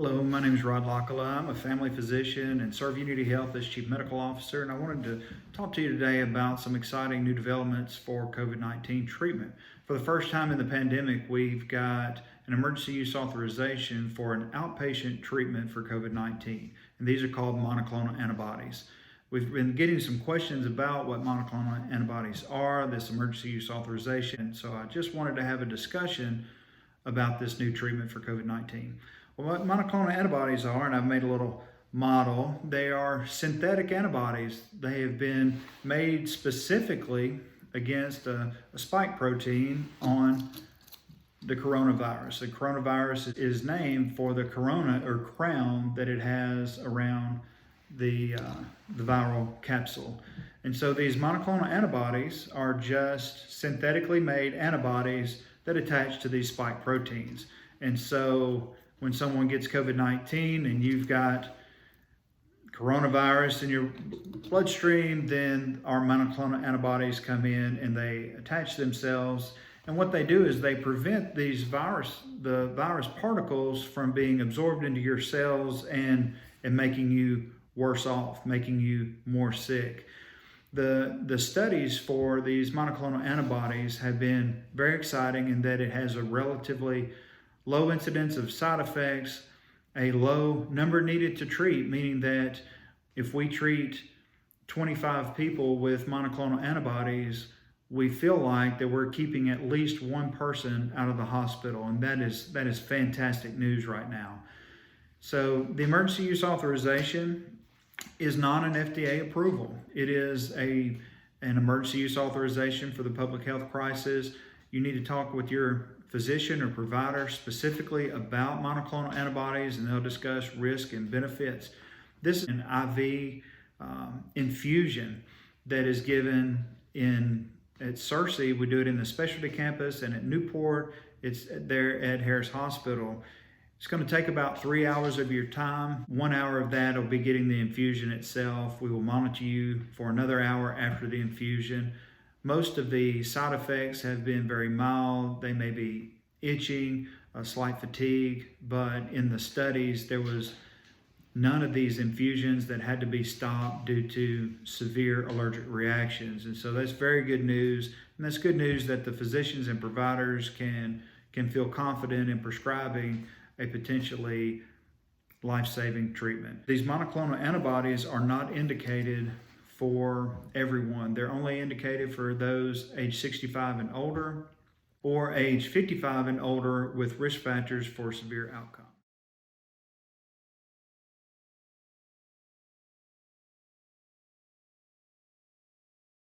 Hello, my name is Rod Lochala. I'm a family physician and serve Unity Health as Chief Medical Officer, and I wanted to talk to you today about some exciting new developments for COVID-19 treatment. For the first time in the pandemic, we've got an emergency use authorization for an outpatient treatment for COVID-19, and these are called monoclonal antibodies. We've been getting some questions about what monoclonal antibodies are, this emergency use authorization, so I just wanted to have a discussion about this new treatment for COVID-19. Well, what monoclonal antibodies are, and I've made a little model, they are synthetic antibodies. They have been made specifically against a spike protein on the coronavirus. The coronavirus is named for the corona or crown that it has around the viral capsule. And so these monoclonal antibodies are just synthetically made antibodies that attach to these spike proteins. And so when someone gets COVID-19 and you've got coronavirus in your bloodstream, then our monoclonal antibodies come in and they attach themselves. And what they do is they prevent the virus particles from being absorbed into your cells and making you worse off, making you more sick. The studies for these monoclonal antibodies have been very exciting in that it has a relatively low incidence of side effects, a low number needed to treat, meaning that if we treat 25 people with monoclonal antibodies, we feel like that we're keeping at least one person out of the hospital, and that is fantastic news right now. So the emergency use authorization is not an FDA approval. It is an emergency use authorization for the public health crisis. You need to talk with your physician or provider specifically about monoclonal antibodies, and they'll discuss risk and benefits. This is an IV infusion that is given at Searcy. We do it in the specialty campus, and at Newport, it's there at Harris Hospital. It's going to take about 3 hours of your time. 1 hour of that will be getting the infusion itself. We will monitor you for another hour after the infusion. Most of the side effects have been very mild. They may be itching, a slight fatigue, but in the studies, there was none of these infusions that had to be stopped due to severe allergic reactions. And so that's very good news. And that's good news that the physicians and providers can feel confident in prescribing a potentially life-saving treatment. These monoclonal antibodies are not indicated for everyone. They're only indicated for those age 65 and older or age 55 and older with risk factors for severe outcomes.